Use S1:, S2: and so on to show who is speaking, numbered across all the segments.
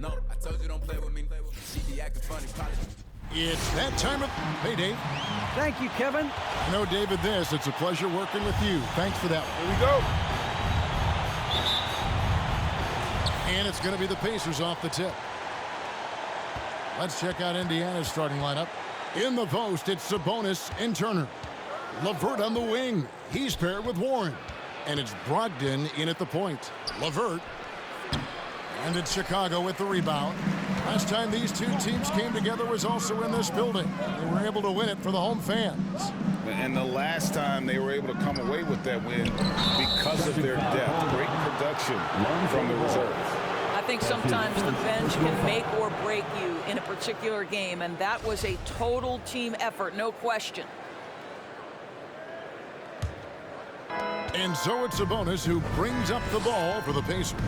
S1: No, I told you don't play with me. She be acting funny, probably.
S2: It's that time of... Hey, Dave.
S3: Thank you, Kevin.
S2: You know, David, it's a pleasure working with you. Thanks for that.
S4: Here we go.
S2: And it's going to be the Pacers off the tip. Let's check out Indiana's starting lineup. In the post, it's Sabonis and Turner. LeVert on the wing. He's paired with Warren. And it's Brogdon in at the point. LeVert. And it's Chicago with the rebound. Last time these two teams came together was also in this building. They were able to win it for the home fans.
S4: And the last time they were able to come away with that win because of their depth. Great production from the reserves.
S5: I think sometimes the bench can make or break you in a particular game, and that was a total team effort, no question.
S2: And so it's Sabonis who brings up the ball for the Pacers.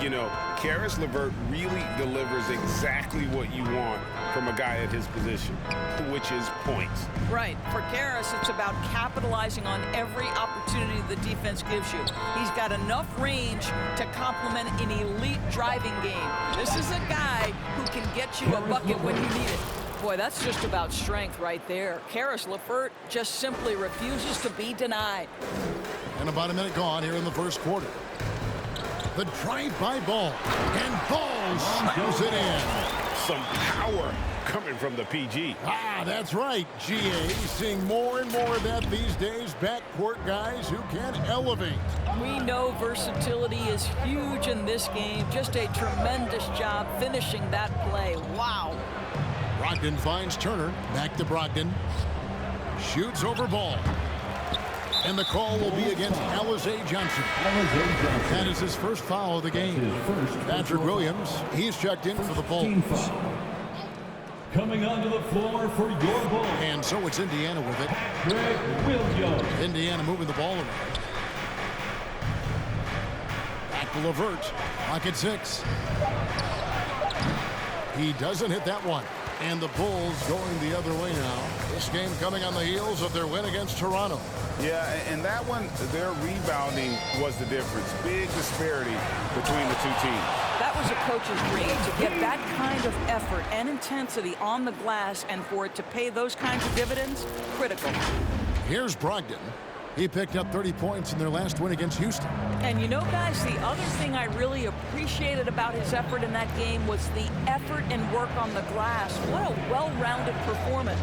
S4: You know, Caris LeVert really delivers exactly what you want from a guy at his position, which is points.
S5: Right. For Caris, it's about capitalizing on every opportunity the defense gives you. He's got enough range to complement an elite driving game. This is a guy who can get you a bucket when you need it. Boy, that's just about strength right there. Caris LeVert just simply refuses to be denied.
S2: And about a minute gone here in the first quarter. The drive-by ball. And Ball slams it in.
S4: Some power coming from the PG.
S2: Ah, that's right, GA. Seeing more and more of that these days. Backcourt guys who can elevate.
S5: We know versatility is huge in this game. Just a tremendous job finishing that play. Wow.
S2: Brogdon finds Turner. Back to Brogdon. Shoots over Ball. And the call will be against Alizé Johnson. That is his first foul of the game. Patrick Williams, he's checked in for the Bulls.
S6: Coming onto the floor for your Bulls.
S2: And so it's Indiana with it.
S6: Greg Williams.
S2: Indiana moving the ball around. Back to LeVert. Pocket 6. He doesn't hit that one. And the Bulls going the other way now. This game coming on the heels of their win against Toronto.
S4: Yeah, and that one, their rebounding was the difference. Big disparity between the two teams.
S5: That was a coach's dream, to get that kind of effort and intensity on the glass, and for it to pay those kinds of dividends, critical.
S2: Here's Brogdon. He picked up 30 points in their last win against Houston.
S5: And you know, guys, the other thing I really appreciated about his effort in that game was the effort and work on the glass. What a well-rounded performance.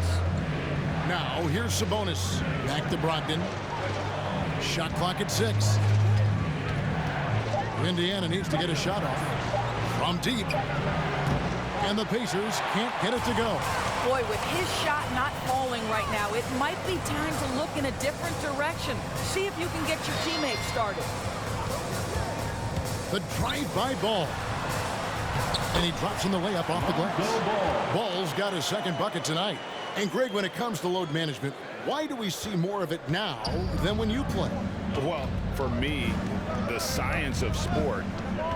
S2: Now, here's Sabonis. Back to Brogdon. Shot clock at 6. Indiana needs to get a shot off from deep. And the Pacers can't get it to go.
S5: Boy, with his shot not falling right now, it might be time to look in a different direction. See if you can get your teammates started.
S2: The drive-by Ball. And he drops in the layup off the glass. Ball's got his second bucket tonight. And Greg, when it comes to load management, why do we see more of it now than when you play?
S4: Well, for me, the science of sport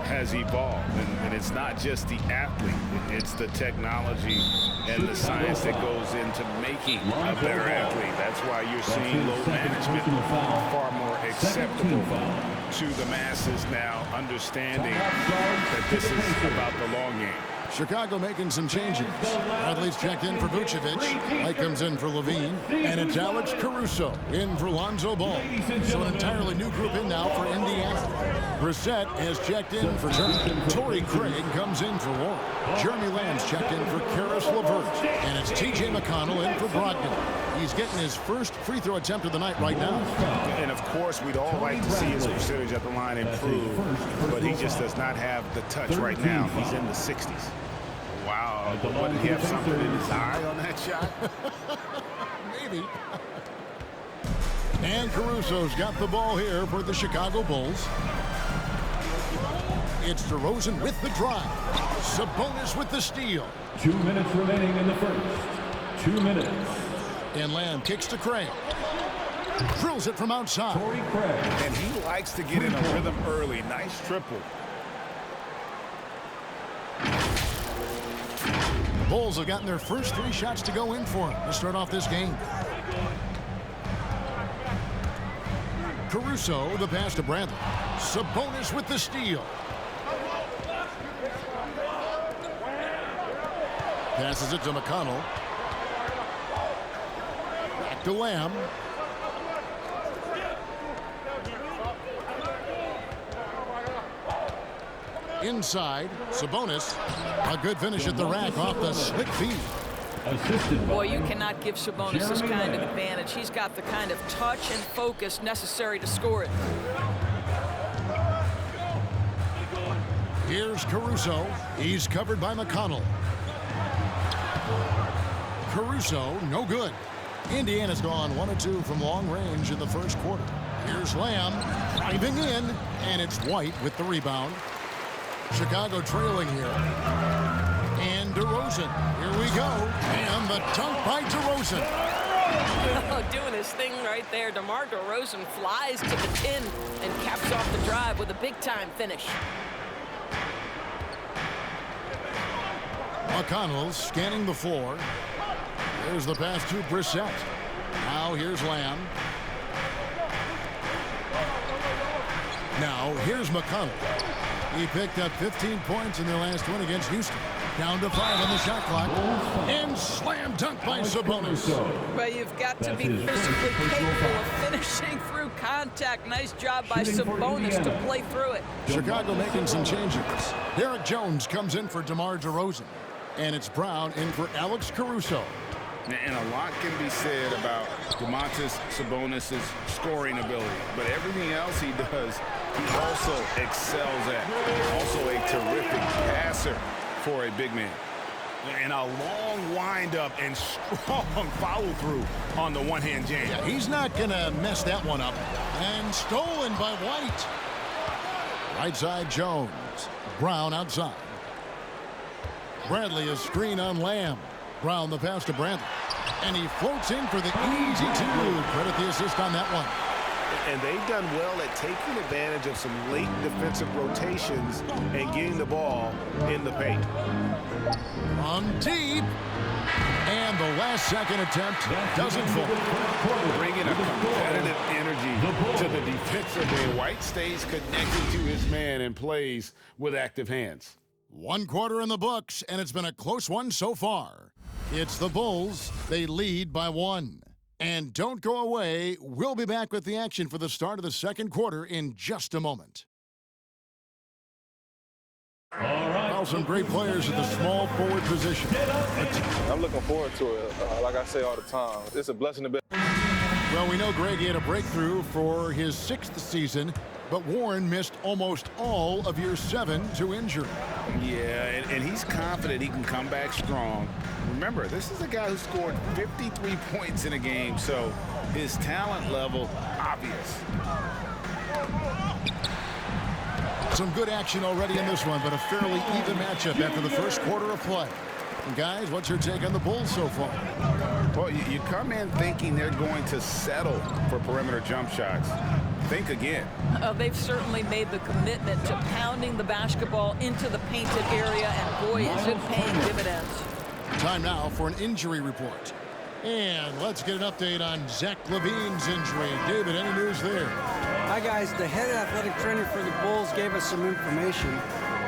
S4: has evolved, and it's not just the athlete, it's the technology and the science that goes into making a better athlete. That's why you're seeing load management far more acceptable to the masses now, understanding that this is about the long game.
S2: Chicago making some changes. Bradley's checked in for Vucevic. White comes in for Levine. And it's Alex Caruso in for Lonzo Ball. So an entirely new group in now for Indiana. Brissett has checked in for Turner. Torrey Craig comes in for Warren. Jeremy Lamb's checked in for Caris LeVert. And it's T.J. McConnell in for Brogdon. He's getting his first free throw attempt of the night right now.
S4: And of course, we'd all like to see his percentage at the line improve, but he just does not have the touch right now. He's in the 60s. Wow, what, did he have something in his eye on that shot?
S2: Maybe. And Caruso's got the ball here for the Chicago Bulls. It's DeRozan with the drive. Sabonis with the steal.
S6: 2 minutes remaining in the first. 2 minutes.
S2: And Lamb kicks to Craig. Drills it from outside.
S6: Torrey Craig.
S4: And he likes to get in a rhythm early. Nice triple.
S2: The Bulls have gotten their first 3 shots to go in for him to start off this game. Caruso, the pass to Bradley. Sabonis with the steal. Passes it to McConnell. Back to Lamb. Inside, Sabonis. A good finish at the rack off the slick feed.
S5: Boy, you cannot give Sabonis this kind of advantage. He's got the kind of touch and focus necessary to score it.
S2: Here's Caruso. He's covered by McConnell. Caruso, no good. Indiana's gone 1 of 2 from long range in the first quarter. Here's Lamb driving in, and it's White with the rebound. Chicago trailing here. And DeRozan. Here we go. And the dunk by DeRozan.
S3: Oh, doing his thing right there. DeMar DeRozan flies to the pin and caps off the drive with a big-time finish.
S2: McConnell scanning the floor. There's the pass to Brissett. Now here's Lamb. Now here's McConnell. He picked up 15 points in their last win against Houston. Down to 5 on the shot clock. And slam dunk by Sabonis.
S5: Well, you've got to be physically capable of finishing through contact. Nice job by Sabonis to play through it.
S2: Chicago making some changes. Derek Jones comes in for DeMar DeRozan. And it's Brown in for Alex Caruso.
S4: And a lot can be said about Domantas Sabonis' scoring ability, but everything else he does, he also excels at. Also a terrific passer for a big man. And a long windup and strong follow-through on the one-hand jam.
S2: Yeah, he's not going to mess that one up. And stolen by White. Right side Jones. Brown outside. Bradley a screen on Lamb. Brown the pass to Bradley. And he floats in for the easy 2. Credit the assist on that one.
S7: And they've done well at taking advantage of some late defensive rotations and getting the ball in the paint.
S2: On deep. And the last second attempt doesn't fall.
S4: Bringing a competitive energy to the defensive end. White stays connected to his man and plays with active hands.
S2: 1 quarter in the books, and it's been a close one so far. It's the Bulls. They lead by 1. And don't go away. We'll be back with the action for the start of the second quarter in just a moment.
S6: All right.
S2: Well, some great players at the small forward position.
S8: I'm looking forward to it. Like I say all the time, it's a blessing to be.
S2: Well, we know Greg had a breakthrough for his 6th season, but Warren missed almost all of year 7 to injury.
S4: Yeah, and he's confident he can come back strong. Remember, this is a guy who scored 53 points in a game, so his talent level, obvious.
S2: Some good action already in this one, but a fairly even matchup after the first quarter of play. And guys, what's your take on the Bulls so far?
S4: Well, you come in thinking they're going to settle for perimeter jump shots. Think again.
S5: They've certainly made the commitment to pounding the basketball into the painted area, and boy, is it paying dividends.
S2: Time now for an injury report. And let's get an update on Zach LaVine's injury. David, any news there?
S9: Hi, guys. The head athletic trainer for the Bulls gave us some information.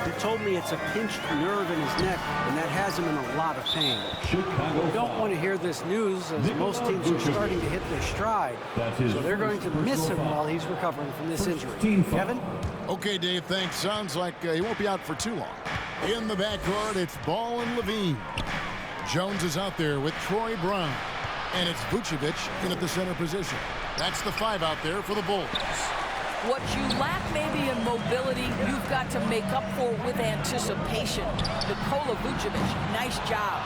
S9: He told me it's a pinched nerve in his neck, and that has him in a lot of pain. We don't want to hear this news, as most teams are starting to hit their stride. So they're going to miss him while he's recovering from this injury. Kevin?
S2: Okay, Dave, thanks. Sounds like he won't be out for too long. In the backcourt, it's Ball and LaVine. Jones is out there with Troy Brown. And it's Vucevic in at the center position. That's the 5 out there for the Bulls.
S5: What you lack maybe in mobility, you've got to make up for with anticipation. Nikola Vucevic, nice job.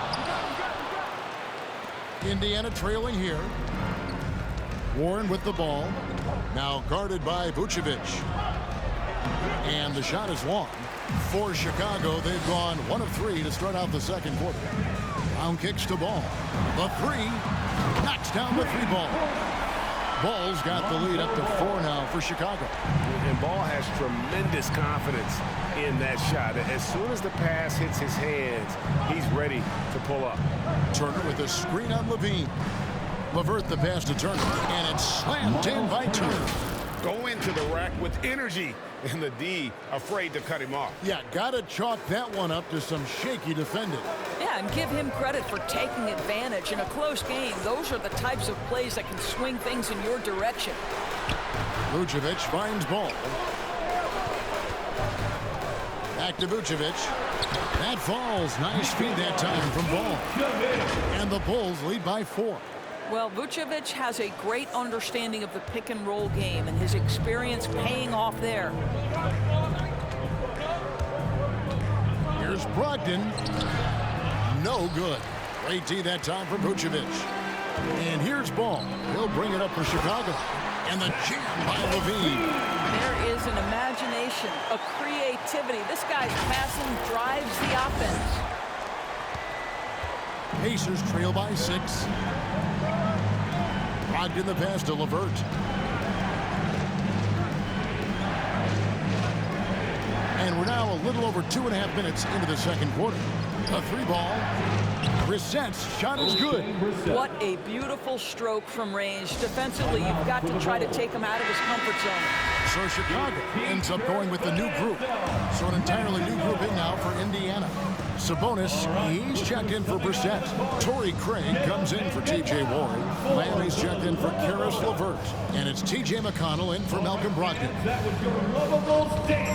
S2: Indiana trailing here. Warren with the ball. Now guarded by Vucevic. And the shot is long. For Chicago, they've gone 1 of 3 to start out the second quarter. Brown kicks to Ball. The 3. Knocks down the 3 ball. Ball's got the lead up to 4 now for Chicago.
S7: And Ball has tremendous confidence in that shot. As soon as the pass hits his hands, he's ready to pull up.
S2: Turner with a screen on LaVine. LeVert the pass to Turner, and it's slammed in by Turner.
S4: Go into the rack with energy
S7: and the D afraid to cut him off.
S2: Yeah, gotta chalk that one up to some shaky defending.
S5: Yeah, and give him credit for taking advantage in a close game. Those are the types of plays that can swing things in your direction.
S2: Vucevic finds ball. Back to Vucevic. That falls. Nice feed that time from Ball. And the Bulls lead by 4.
S5: Well, Vucevic has a great understanding of the pick-and-roll game, and his experience paying off there.
S2: Here's Brogdon. No good. Great D that time for Vucevic. And here's Ball. He'll bring it up for Chicago. And the jam by Levine.
S5: There is an imagination, a creativity. This guy's passing drives the offense.
S2: Pacers trail by 6. Brogdon the pass to LeVert. And we're now a little over 2.5 minutes into the second quarter. A 3-ball. Brissett's shot is good.
S5: What a beautiful stroke from range. Defensively, you've got to try to take him out of his comfort zone.
S2: So Chicago ends up going with the new group. So an entirely new group in now for Indiana. Sabonis, he's checked in for Brissett. Torrey Craig comes in for T.J. Warren. Lamb checked in for Karis LeVert. And it's T.J. McConnell in for Malcolm Brogdon.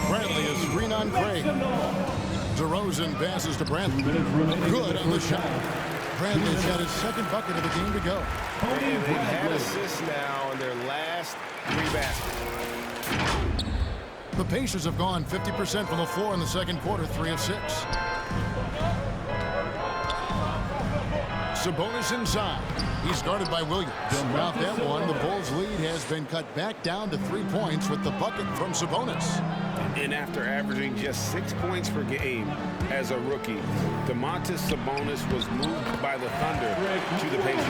S2: Bradley is screen on Craig. DeRozan passes to Bradley. Good on the shot. Bradley's got his second bucket of the game to go.
S7: And they've had assists now in their last 3 baskets.
S2: The Pacers have gone 50% from the floor in the second quarter, 3 of 6. Sabonis inside. He's guarded by Williams. Without that one, the Bulls' lead has been cut back down to 3 points with the bucket from Sabonis.
S4: And after averaging just 6 points per game as a rookie, Domantas Sabonis was moved by the Thunder to the Pacers.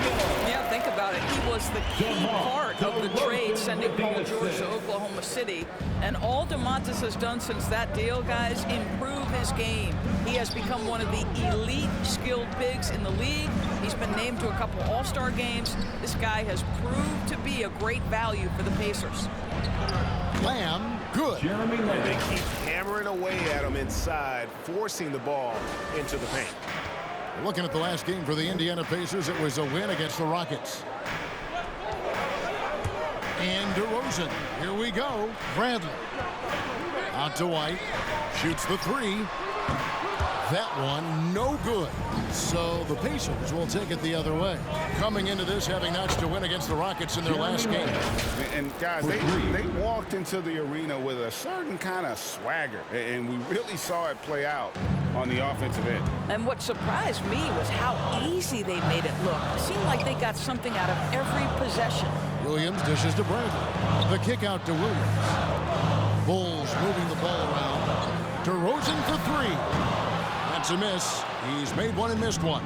S5: Yeah, think about it. He was the key part of the trade sending Paul George to Oklahoma City. And all Domantas has done since that deal, guys, improve his game. He has become one of the elite skilled bigs in the league. He's been named to a couple All-Star games. This guy has proved to be a great value for the Pacers.
S2: Lamb, good.
S7: And they keep hammering away at him inside, forcing the ball into the paint.
S2: Looking at the last game for the Indiana Pacers, it was a win against the Rockets. And DeRozan, here we go. Bradley. Out to White. Shoots the 3. That one, no good. So the Pacers will take it the other way. Coming into this, having notched a win against the Rockets in their last game.
S4: And guys, they walked into the arena with a certain kind of swagger, and we really saw it play out on the offensive end.
S5: And what surprised me was how easy they made it look. It seemed like they got something out of every possession.
S2: Williams dishes to Bradley. The kick out to Williams. Bulls moving the ball around. DeRozan for 3. That's a miss. He's made one and missed one.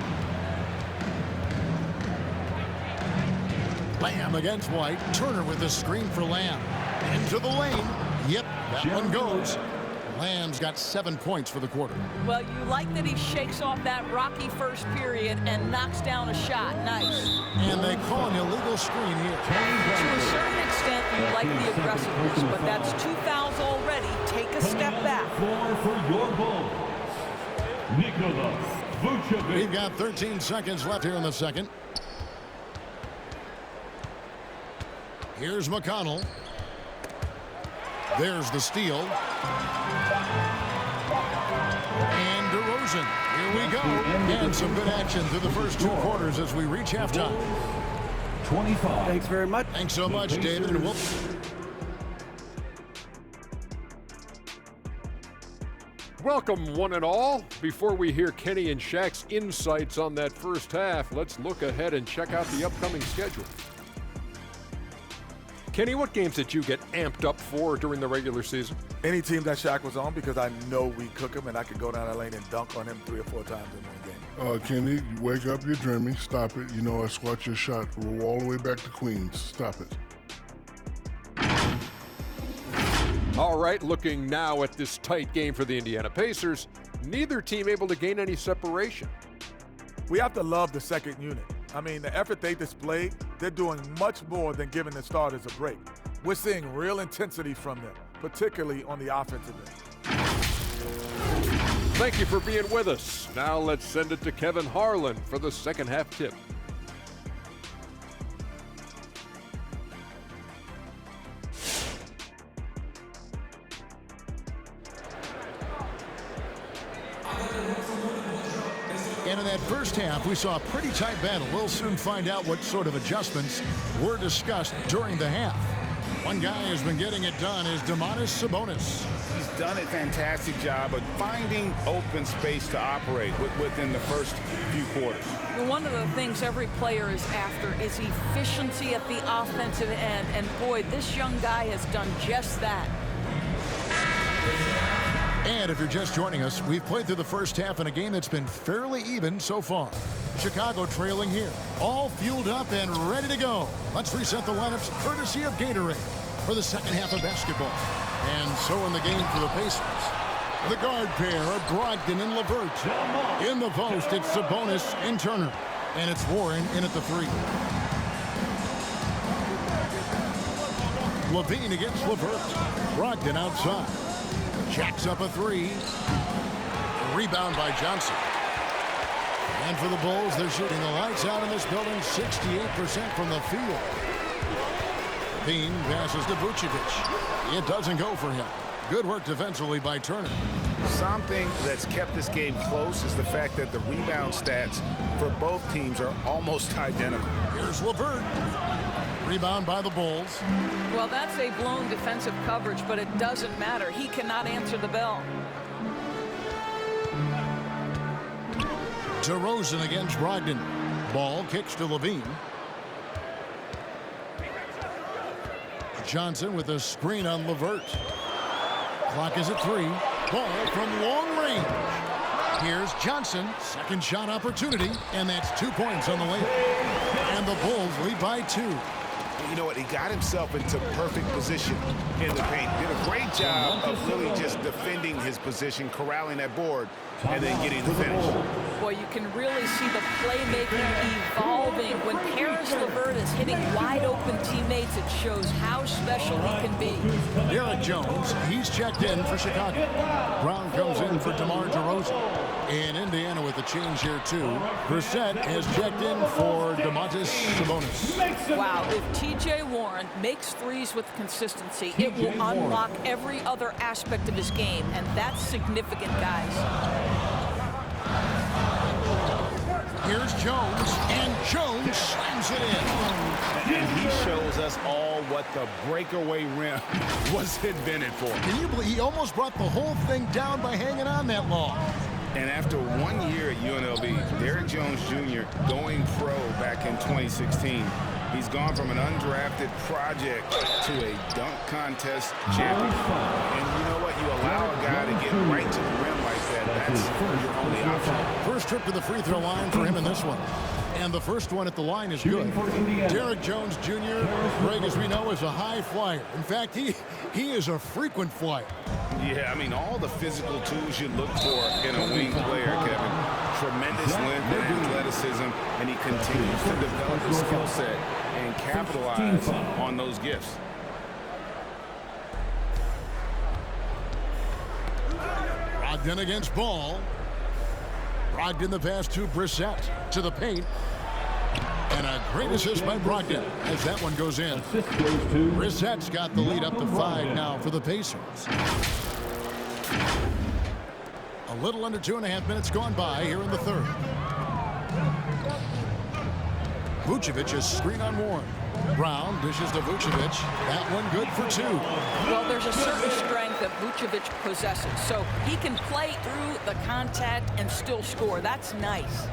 S2: Lamb against White. Turner with the screen for Lamb. Into the lane. Yep, that one goes. Lamb's got 7 points for the quarter.
S5: Well, you like that he shakes off that rocky first period and knocks down a shot. Nice.
S2: And they call an illegal screen here.
S5: To a certain extent, you like the aggressiveness, but that's 2 fouls already. Take a step back.
S6: For your Bulls, Nikola Vucevic.
S2: We've got 13 seconds left here in the second. Here's McConnell. There's the steal. And DeRozan. Here we go. And some good action through the first 2 quarters as we reach halftime.
S6: 25.
S9: Thanks very much.
S2: Thanks so much, David. And we'll...
S10: Welcome, one and all. Before we hear Kenny and Shaq's insights on that first half, let's look ahead and check out the upcoming schedule. Kenny, what games did you get amped up for during the regular season?
S11: Any team that Shaq was on, because I know we cook him and I could go down that lane and dunk on him 3 or 4 times in one game.
S12: Kenny, you wake up, you're dreaming. Stop it. You know I squat your shot. Roll all the way back to Queens. Stop it.
S10: All right, looking now at this tight game for the Indiana Pacers, neither team able to gain any separation.
S11: We have to love the second unit. I mean, the effort they displayed, they're doing much more than giving the starters a break. We're seeing real intensity from them. particularly on the offensive end.
S10: Thank you for being with us. Now let's send it to Kevin Harlan for the second half tip.
S2: And in that first half, we saw a pretty tight battle. We'll soon find out what sort of adjustments were discussed during the half. One guy who's been getting it done is Domantas Sabonis.
S4: He's done a fantastic job of finding open space to operate within the first few quarters.
S5: Well, one of the things every player is after is efficiency at the offensive end. And boy, this young guy has done just that.
S2: And if you're just joining us, we've played through the first half in a game that's been fairly even so far. Chicago trailing here, all fueled up and ready to go. Let's reset the lineups courtesy of Gatorade for the second half of basketball. And so in the game for the Pacers, the guard pair of Brogdon and LeVert. In the post, it's Sabonis and Turner. And it's Warren in at the 3. Levine against LeVert. Brogdon outside. Jacks up a 3. Rebound by Johnson. And for the Bulls, they're shooting the lights out in this building, 68% from the field. Levine passes to Vucevic. It doesn't go for him. Good work defensively by Turner.
S4: Something that's kept this game close is the fact that the rebound stats for both teams are almost identical.
S2: Here's LeVert. Rebound by the Bulls.
S5: Well, that's a blown defensive coverage, but it doesn't matter. He cannot answer the bell.
S2: DeRozan against Brogdon. Ball kicks to Levine. Johnson with a screen on LeVert. Clock is at 3. Ball from long range. Here's Johnson. Second shot opportunity, and that's 2 points on the way. And the Bulls lead by 2.
S4: You know what? He got himself into perfect position in the paint. Did a great job of really just defending his position, corralling that board, and then getting the finish.
S5: Boy, you can really see the playmaking evolving. When Karis LeVert is hitting wide-open teammates, it shows how special he can be.
S2: Derek Jones, he's checked in for Chicago. Brown comes in for DeMar DeRozan. And Indiana with a change here, too. Brissett has checked in for Domantas Sabonis.
S5: Wow, if T.J. Warren makes threes with consistency, it will unlock every other aspect of his game, and that's significant, guys.
S2: Here's Jones, and Jones slams it in.
S4: And he shows us all what the breakaway rim was invented for.
S2: Can you believe he almost brought the whole thing down by hanging on that long?
S4: And after 1 year at UNLV, Derek Jones Jr. going pro back in 2016, he's gone from an undrafted project to a dunk contest champion. And you know what? You allow a guy to get right to the rim like that, that's your only option.
S2: First trip to the free throw line for him in this one. And the first one at the line is good. Derek Jones Jr., Greg, as we know, is a high flyer. In fact, he is a frequent flyer.
S4: Yeah, I mean, all the physical tools you look for in a wing player, Kevin. Tremendous length and athleticism, and he continues to develop his skill set and capitalize on those gifts.
S2: Brogdon against Ball. Brogdon the pass to Brissett to the paint. And a great assist by Brogdon as that one goes in. Brissett's got the lead up to 5 now for the Pacers. A little under 2.5 minutes gone by here in the third. Vucevic is screen on Warren. Brown dishes to Vucevic. That one good for 2.
S5: Well, there's a certain strength that Vucevic possesses, so he can play through the contact and still score. That's nice.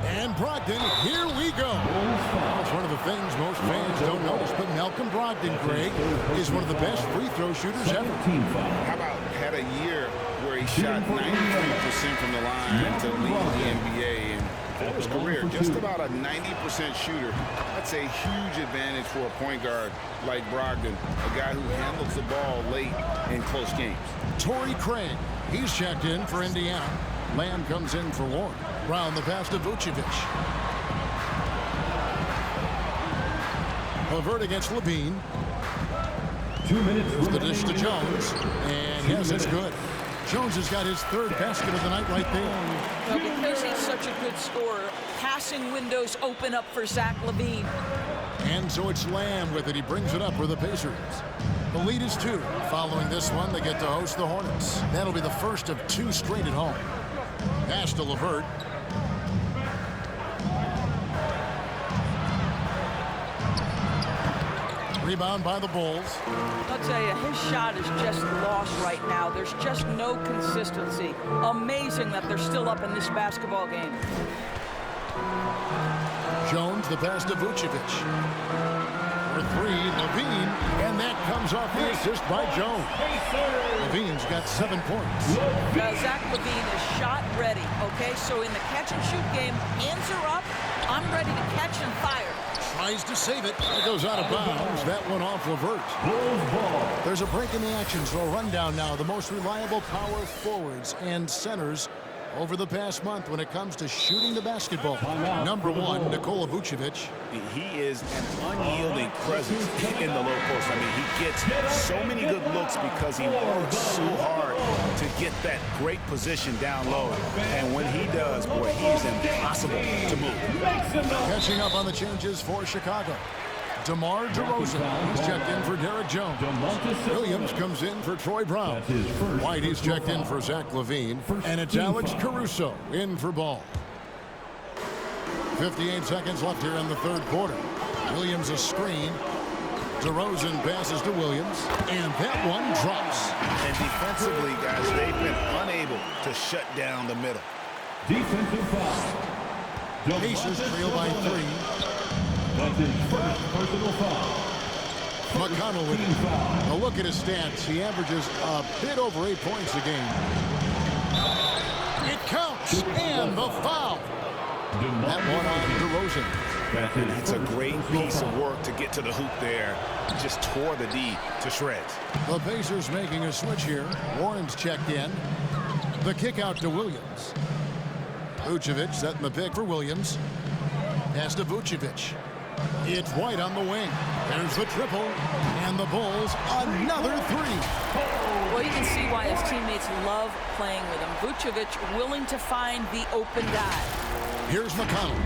S2: And Brogdon, here we go. It's one of the things most fans don't notice, but Malcolm Brogdon, Greg, is one of the best free throw shooters ever.
S4: How about had a year where he shot 93% from the line to lead the NBA, and for his career, just about a 90% shooter. That's a huge advantage for a point guard like Brogdon, a guy who handles the ball late in close games.
S2: Torrey Craig, he's checked in for Indiana. Lamb comes in for Warren. Brown the pass to Vucevic. LeVert against Levine.
S6: 2 minutes.
S2: Here's the dish to Jones. And yes, it's good. Jones has got his third basket of the night right there.
S5: Well, because he's such a good scorer, passing windows open up for Zach LaVine.
S2: And so it's Lamb with it. He brings it up for the Pacers. The lead is 2. Following this one, they get to host the Hornets. That'll be the first of 2 straight at home. Pass to LeVert. Rebound by the Bulls.
S5: I'll tell you, his shot is just lost right now. There's just no consistency. Amazing that they're still up in this basketball game.
S2: Jones, the pass to Vucevic. For 3, LaVine, and that comes off the assist by Jones. LaVine's got 7 points.
S5: Zach LaVine is shot ready, okay? So in the catch-and-shoot game, hands are up. I'm ready to catch and fire.
S2: Tries to save it. It goes out of bounds. That one off LeVert. There's a break in the action, so a rundown now. The most reliable power forwards and centers over the past month when it comes to shooting the basketball. Number 1, Nikola Vucevic.
S4: He is an unyielding presence in the low post. I mean, he gets so many good looks because he works so hard to get that great position down low. And when he does, boy, he is impossible to move.
S2: Catching up on the changes for Chicago. DeMar DeRozan, he's checked in for Derek Jones. Williams comes in for Troy Brown. White, he's checked in for Zach LaVine. And it's Alex Caruso in for Ball. 58 seconds left here in the third quarter. Williams a screen. DeRozan passes to Williams. And that one drops.
S4: And defensively, guys, they've been unable to shut down the middle.
S6: Defensive foul.
S2: Pacers trail by 3.
S6: That's his first personal foul.
S2: McConnell with it. A look at his stats. He averages a bit over 8 points a game. It counts. And the foul. That one on DeRozan.
S4: It's a great piece of work to get to the hoop there. Just tore the D to shreds.
S2: The Pacers making a switch here. Warren's checked in. The kick out to Williams. Vucevic setting the pick for Williams. Pass to Vucevic. It's White on the wing. There's the triple. And the Bulls, another 3.
S5: Well, you can see why his teammates love playing with him. Vucevic willing to find the open guy.
S2: Here's McConnell.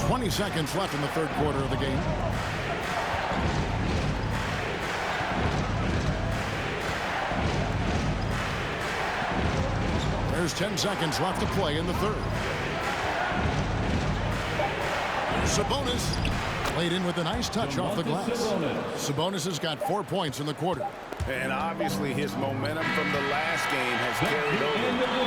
S2: 20 seconds left in the third quarter of the game. There's 10 seconds left to play in the third. Sabonis laid in with a nice touch off the glass. Sabonis has got 4 points in the quarter.
S4: And obviously his momentum from the last game has carried over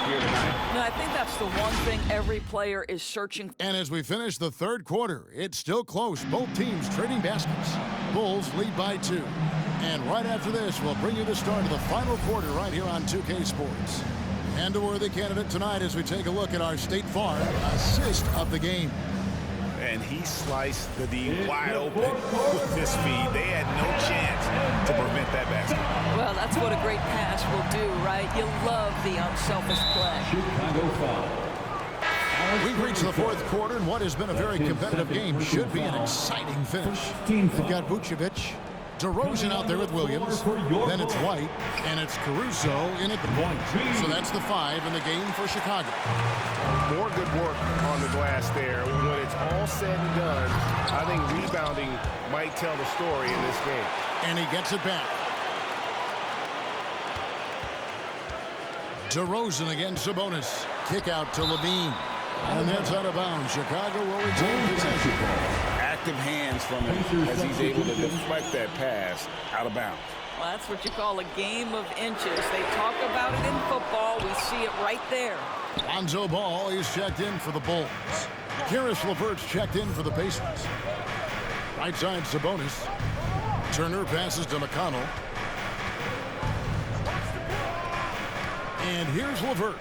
S4: here tonight.
S5: No, I think that's the one thing every player is searching for.
S2: And as we finish the third quarter, it's still close. Both teams trading baskets. Bulls lead by 2. And right after this, we'll bring you the start of the final quarter right here on 2K Sports. And a worthy candidate tonight as we take a look at our State Farm assist of the game.
S4: And he sliced the D wide open with this feed. They had no chance to prevent that basket.
S5: Well, that's what a great pass will do, right? You love the unselfish play.
S6: Chicago foul.
S2: We've reached the fourth quarter, and what has been a very competitive game should be an exciting finish. We've got Vucevic, DeRozan out there with Williams, then it's White, and it's Caruso in at the point. So that's the 5 in the game for Chicago.
S7: More good work on the glass there. When it's all said and done, I think rebounding might tell the story in this game.
S2: And he gets it back. DeRozan against Sabonis. Kick out to LaVine. And that's out of bounds. Chicago will retain possession.
S4: Active hands from him as he's able to deflect that pass out of bounds.
S5: Well, that's what you call a game of inches. They talk about it in football. We see it right there.
S2: Lonzo Ball is checked in for the Bulls. Karis LeVert's checked in for the Pacers. Right side Sabonis. Turner passes to McConnell. And here's LeVert.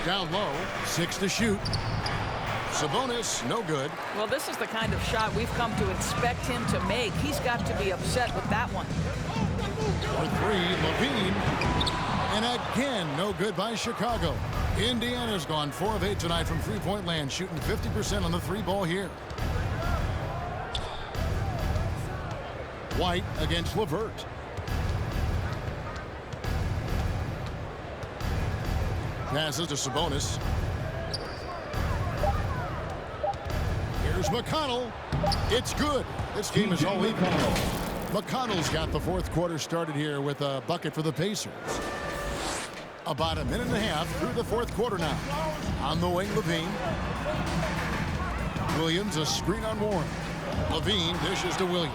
S2: Down low, 6 to shoot. Sabonis, no good.
S5: Well, this is the kind of shot we've come to expect him to make. He's got to be upset with that one.
S2: For 3, LaVine. And again, no good by Chicago. Indiana's gone 4 of 8 tonight from three-point land, shooting 50% on the 3 ball here. White against Levert. Passes to Sabonis. Here's McConnell. It's good. This game is all even. McConnell's got the fourth quarter started here with a bucket for the Pacers. About a minute and a half through the fourth quarter now. On the wing, Levine. Williams, a screen on Warren. Levine dishes to Williams.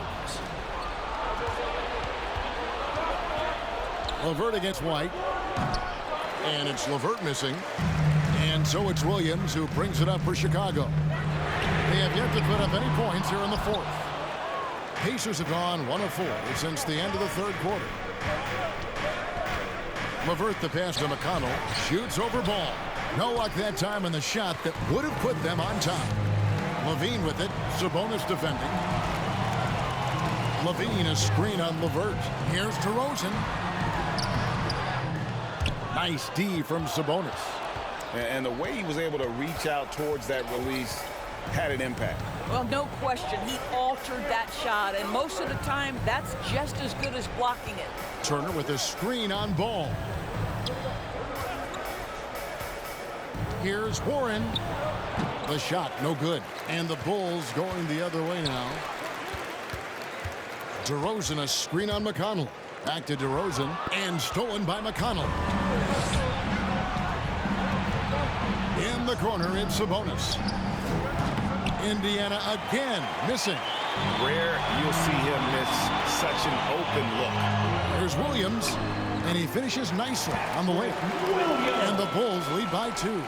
S2: Levert against White. And it's Levert missing. And so it's Williams who brings it up for Chicago. They have yet to put up any points here in the fourth. Pacers have gone 1 of 4 since the end of the third quarter. Levert the pass to McConnell. Shoots over Ball. No luck that time in the shot that would have put them on top. Levine with it. Sabonis defending. Levine a screen on Levert. Here's DeRozan. Nice D from Sabonis.
S4: And the way he was able to reach out towards that release had an impact.
S5: Well, no question. He altered that shot, and most of the time, that's just as good as blocking it.
S2: Turner with a screen on Ball. Here's Warren. The shot, no good. And the Bulls going the other way now. DeRozan a screen on McConnell. Back to DeRozan, and stolen by McConnell. In the corner, it's Sabonis. Indiana again missing.
S4: Rare you'll see him miss such an open look.
S2: There's Williams, and he finishes nicely on the way. And the Bulls lead by 2.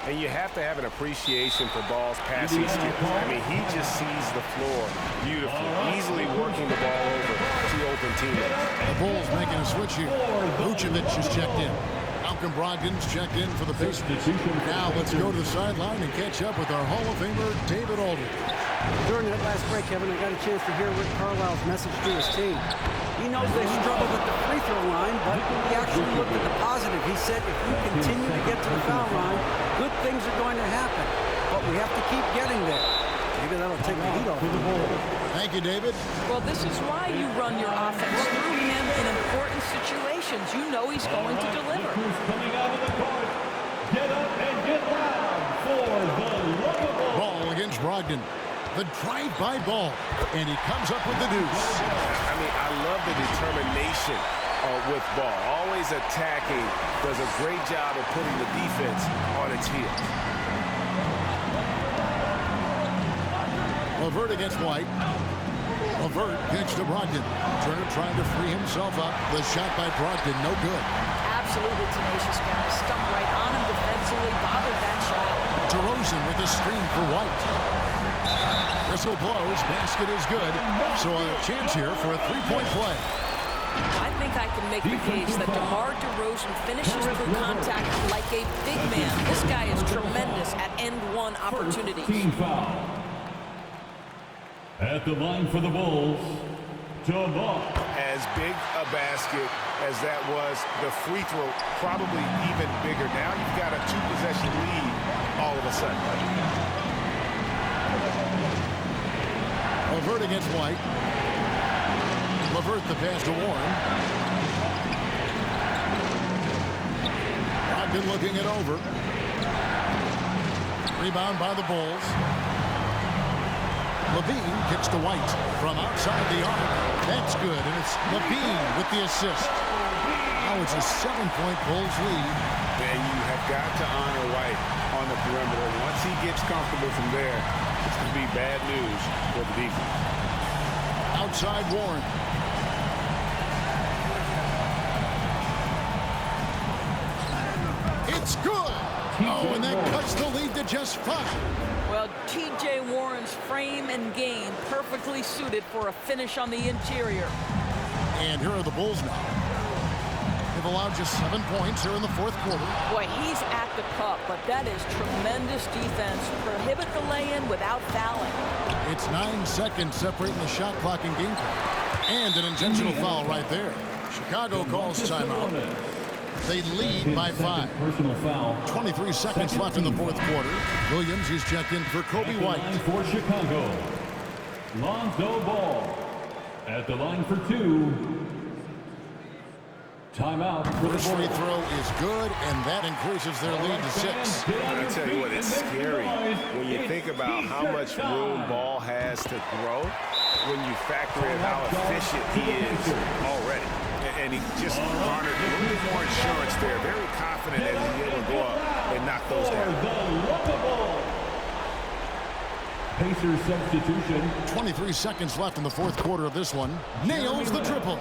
S7: And you have to have an appreciation for Ball's passing skills. I mean, he just sees the floor beautifully, easily working the ball over to open teammates.
S2: The Bulls making a switch here. Vucevic is checked in. Malcolm Brogdon's checked in for the Pacers. Now let's go to the sideline and catch up with our Hall of Famer, David Aldridge.
S9: During that last break, Kevin, I got a chance to hear Rick Carlisle's message to his team. He knows they struggled at the free throw line, but he actually looked at the positive. He said, if you continue to get to the foul line, good things are going to happen. But we have to keep getting there. Maybe that'll take the heat off the ball.
S2: Thank you, David.
S5: Well, this is why you run your offense through him in important situations. You know he's going to deliver.
S6: Coming out of the court. Get up and get loud for the lovable.
S2: Ball against Brogdon. The drive-by Ball, and he comes up with the deuce.
S7: I mean, I love the determination with Ball. Always attacking. Does a great job of putting the defense on its heels.
S2: Levert against White. Levert kicks to Brogdon. Turner trying to free himself up. The shot by Brogdon, no good.
S5: Absolutely tenacious guy. Stuck right on him defensively, bothered that shot.
S2: DeRozan with a screen for White. Whistle blows, basket is good. So a chance here for a three-point play.
S3: I think I can make the case that DeMar DeRozan finishes through contact like a big man. This guy is tremendous at end-one opportunities.
S6: Team foul. At the line for the Bulls, DeMar.
S7: As big a basket as that was, the free throw probably even bigger. Now you've got a 2-possession lead all of a sudden.
S2: Levert against White. Levert the pass to Warren. Brogdon looking it over. Rebound by the Bulls. Levine kicks to White from outside the arc. That's good, and it's Levine with the assist. Now it's a 7-point Bulls lead.
S7: And you have got to honor White on the perimeter. Once he gets comfortable from there, it's going to be bad news for the defense.
S2: Outside Warren. It's good. Oh, and that cuts the lead to just 5.
S5: Well, T.J. Warren's frame and game perfectly suited for a finish on the interior.
S2: And here are the Bulls now. They've allowed just 7 points here in the fourth quarter.
S5: Boy, he's at the cup, but that is tremendous defense. Prohibit the lay-in without fouling.
S2: It's 9 seconds separating the shot clock and game clock. And an intentional foul right there. Chicago calls timeout. They lead by 5.
S6: Personal foul.
S2: 23 seconds left in the fourth quarter. Williams is checked in for Kobe White.
S6: For Chicago, Lonzo Ball. At the line for 2. Timeout.
S2: First free throw is good, and that increases their lead to 6.
S7: I tell you what, it's scary when you think about how much room ball has to grow when you factor in how efficient he is already. And he just garnered a little bit more insurance there. Very confident that he's able to go up and knock those down.
S6: Pacers substitution.
S2: 23 seconds left in the fourth quarter of this one. Nails the triple.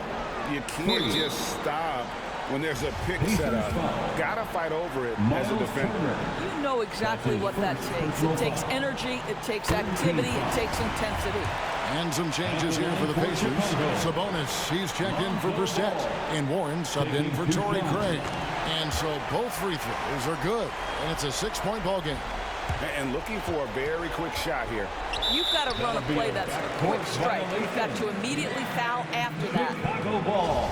S4: You can't just stop when there's a pick set up. Gotta fight over it as a defender.
S5: You know exactly what that takes. It takes energy, it takes activity, it takes intensity.
S2: And some changes here for the Pacers. Sabonis, he's checked in for Brissett. And Warren subbed in for Torrey Craig. And so both free throws are good. And it's a 6-point ball game.
S4: And looking for a very quick shot here.
S5: You've got to run a play that's a quick strike. You've got to immediately foul after that.
S6: Chicago ball.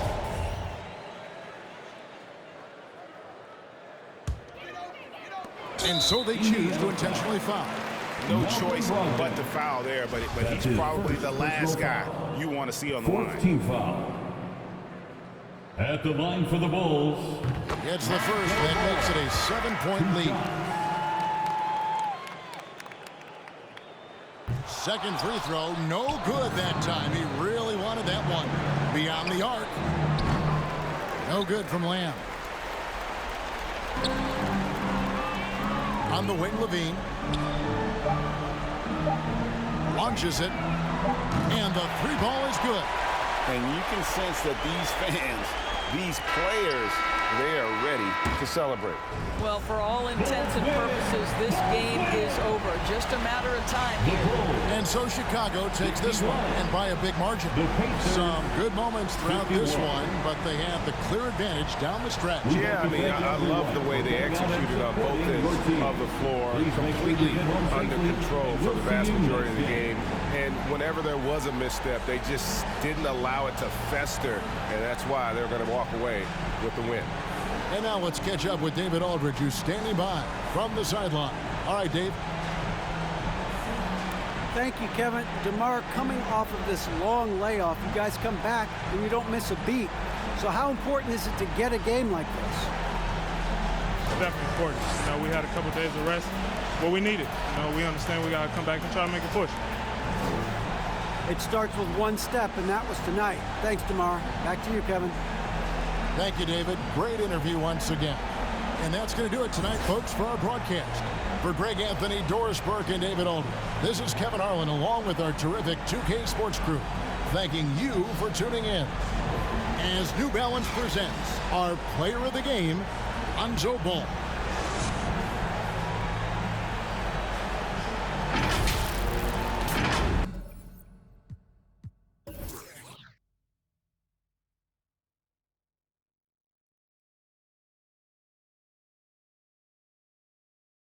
S2: And so they choose to intentionally foul.
S4: No choice but to foul there, but he's probably the last guy you want to see on the line.
S6: Team foul. At the line for the Bulls.
S2: Gets the first. That makes it a 7-point lead. Second free throw, no good that time. He really wanted that one. Beyond the arc. No good from Lamb. On the wing, Levine. Launches it. And the 3 ball is good.
S4: And you can sense that these fans, these players, they are ready to celebrate.
S5: Well, for all intents and purposes, this game is over. Just a matter of time here.
S2: And so Chicago takes this one, and by a big margin. Some good moments throughout this one, but they have the clear advantage down the stretch.
S7: Yeah, I mean, I love the way they executed on both ends of the floor. Completely under control for the vast majority of the game. And whenever there was a misstep, they just didn't allow it to fester. And that's why they're going to walk away with the win.
S2: And now let's catch up with David Aldridge, who's standing by from the sideline. All right, Dave.
S9: Thank you, Kevin. DeMar, coming off of this long layoff, you guys come back and you don't miss a beat. So how important is it to get a game like this?
S8: Definitely important. You know, we had a couple days of rest, but we need it. You know, we understand we got to come back and try to make a push.
S9: It starts with one step, and that was tonight. Thanks, DeMar. Back to you, Kevin.
S2: Thank you, David. Great interview once again. And that's going to do it tonight, folks, for our broadcast. For Greg Anthony, Doris Burke, and David Aldridge, this is Kevin Harlan along with our terrific 2K Sports crew, thanking you for tuning in. As New Balance presents our player of the game, Lonzo Ball.